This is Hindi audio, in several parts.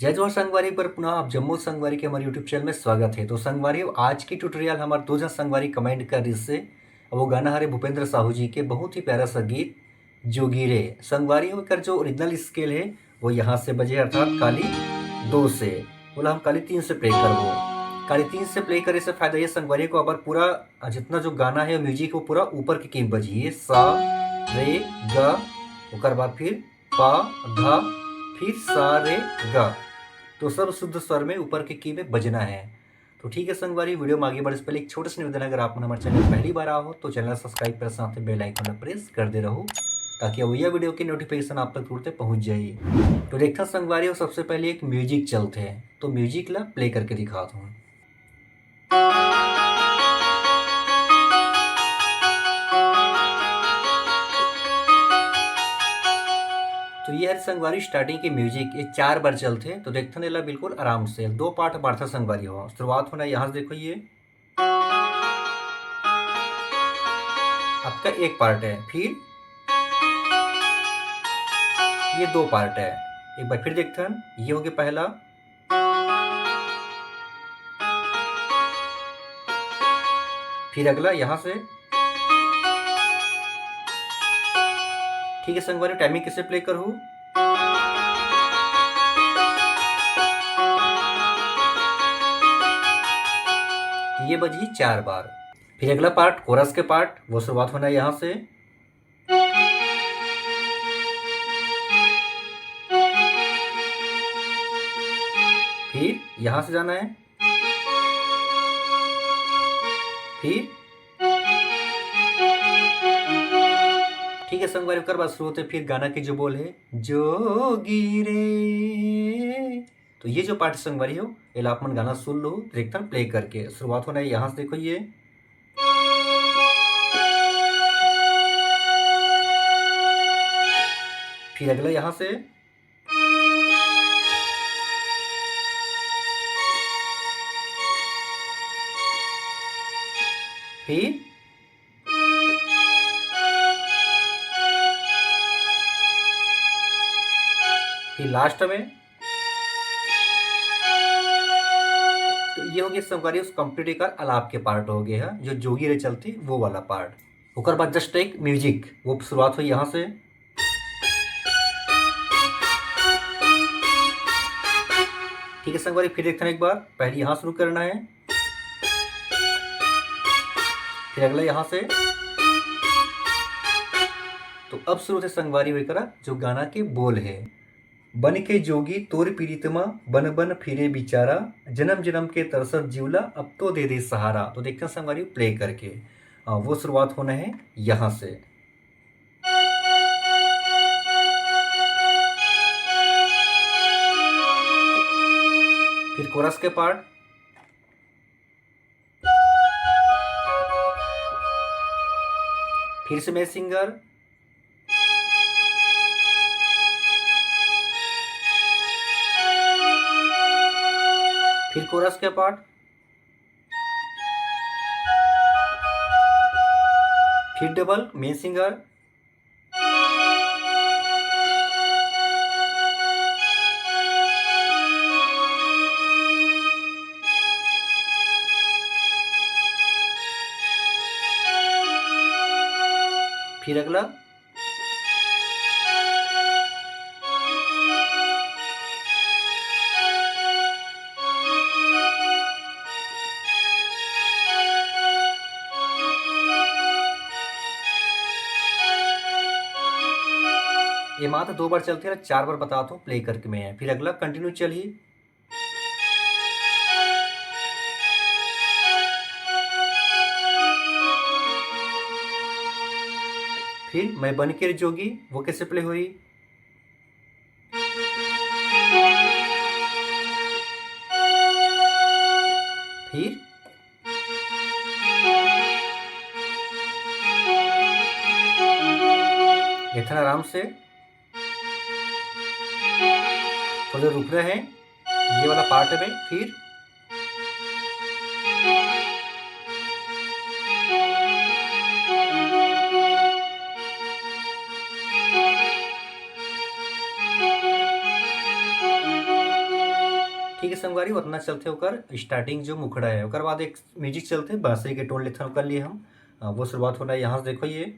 जय जोहार संगवारी पर पुनः आप जम्मू संगवारी के हमारे यूट्यूब चैनल में स्वागत है। तो संगवारी आज की ट्यूटोरियल हमारे दो जन संगवारी कमेंट कर इससे वो गाना हरे भूपेंद्र साहू जी के बहुत ही प्यारा सा गीत जोगीरे संगवारियों का जो ओरिजिनल स्केल है वो यहाँ से बजे अर्थात काली 2 से बोला हम काली 3 से प्ले करबो। काली 3 से प्ले करे से फायदा ये संगवारी को अबर पूरा जितना जो गाना है म्यूजिक वो पूरा ऊपर की कीम बजी सा रे ग ओकर बाद फिर पा धा फिर सा रे गा, तो सब शुद्ध स्वर में ऊपर के की में बजना है। तो ठीक है संगवारी, वीडियो में आगे बढ़ने से पहले एक छोटा सा निवेदन है, अगर आप हमारे चैनल पहली बार आओ तो चैनल सब्सक्राइब कर साथ बेल आइकन प्रेस कर दे रहो ताकि अब यह वीडियो की नोटिफिकेशन आप तक तुरंत पहुंच जाए। तो देखता संगवारी और सबसे पहले एक म्यूजिक चलते हैं, तो म्यूजिक ला प्ले करके दिखाता हूँ। तो ये है संगवारी स्टार्टिंग के म्यूजिक, ये 4 बार चलते हैं। तो देखते नहीं ला बिल्कुल आराम से 2 पार्ट बारथा संगवारी हो। शुरुआत होना यहाँ से देखो, ये आपका एक पार्ट है, फिर ये 2 पार्ट है। एक बार फिर देखते हैं, ये हो गया पहला, फिर अगला यहाँ से। ठीक है संगवारी, टाइमिंग कैसे प्ले करूँ, ये बजी 4 बार। फिर अगला पार्ट कोरस के पार्ट, वो शुरुआत होना है यहाँ से, फिर यहाँ से जाना है, फिर ठीक है संगवारी कर बात शुरू होते फिर गाना के जो बोल है जोगी रे। तो ये जो पार्ट संगवारी हो ये आप मन गाना सुन लो देखता प्ले करके। शुरुआत होना है यहाँ से, देखो ये फिर अगला यहाँ से, फिर लास्ट में। तो ये हो गया संगवारी उस कंप्लीट का अलाप के पार्ट हो गया है, जो जोगी रे चलती वो वाला पार्ट। ओकर बाद जस्ट एक म्यूजिक, वो शुरुआत हुई यहाँ से, ठीक है संगवारी फिर देखते हैं एक बार, पहले यहाँ शुरू करना है, फिर अगला यहाँ से। तो अब शुरू से संगवारी हुई करा जो गाना के बोल है, बन के जोगी तोर पीड़ितमा बन बन फिरे बिचारा जन्म जन्म के तरसत जीवला अब तो दे दे सहारा। तो देखते हैं संगवारी प्ले करके। वो शुरुआत होना है यहाँ से, फिर कोरस के पार्ट, फिर से मैं सिंगर, फिर कोरस के पार्ट, फिर डबल मेन सिंगर, फिर अगला, ये मात्र 2 बार चलती है, 4 बार बताता हूँ प्ले करके मैं। फिर अगला कंटिन्यू चलिए, फिर मैं बन के जोगी वो कैसे प्ले हुई, फिर इतना आराम से थोड़ा रुक रहे हैं ये वाला पार्ट में, फिर ठीक है संगवारी, उतना चलते ओकर स्टार्टिंग जो मुखड़ा है ओकर बाद एक म्यूजिक चलते बांसुरी के टोन लेथन कर लिए हम। वो शुरुआत होना है यहाँ से, देखो ये।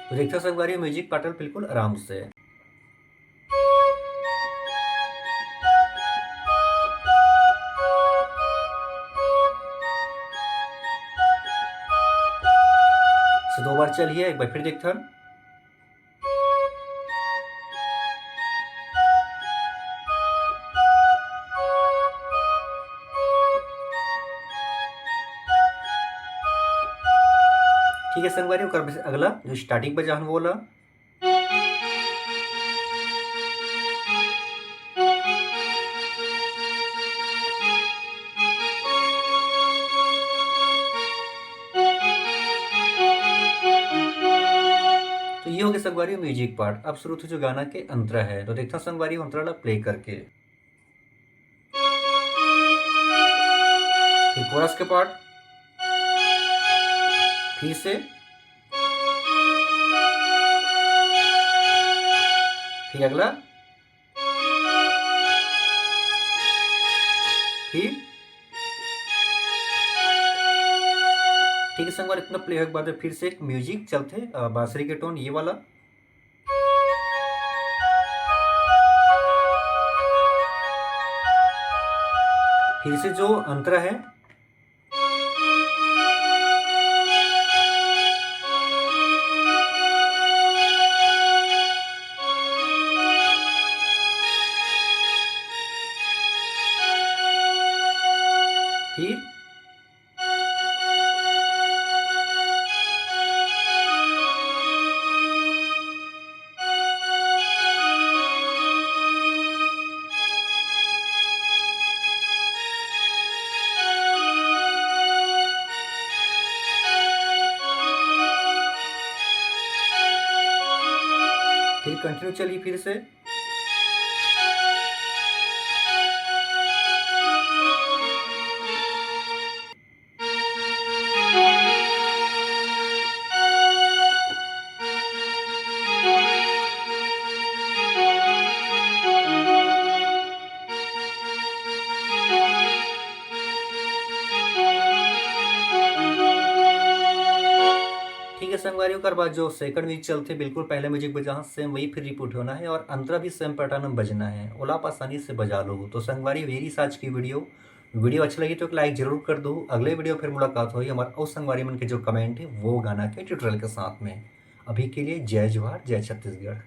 तो देखते संगवारी म्यूजिक पाटल बिल्कुल आराम से। दो बार चलिए, एक बार फिर देखते हैं। ठीक है संगवारी, अगला जो स्टार्टिंग पे जहां बोला तो ये हो गया संगवारी म्यूजिक पार्ट। अब शुरू जो गाना के अंतरा है, तो देखता संगवारी अंतरा प्ले करके। फिर कोरस के पार्ट, फिर से, फिर अगला, फिर ठीक है संगवारी, इतना प्ले होने के बाद फिर से एक म्यूजिक चलते बांसुरी के टोन ये वाला। फिर से जो अंतरा है, फिर कंटिन्यू चलिए फिर से। ठीक है संगवारी, ओकर बाद जो सेकंड म्यूजिक चलते बिल्कुल पहले म्यूजिक बजा सेम वही फिर रिपीट होना है और अंतरा भी सेम पैटर्न में बजना है। ओला आप आसानी से बजा लो। तो संगवारी यही आज की वीडियो अच्छी लगी तो एक लाइक जरूर कर दो। अगले वीडियो फिर मुलाकात होगी हमारे और संगवारी मन के जो कमेंट है वो गाना के ट्यूटोरियल के साथ में। अभी के लिए जय जवाहर, जय छत्तीसगढ़।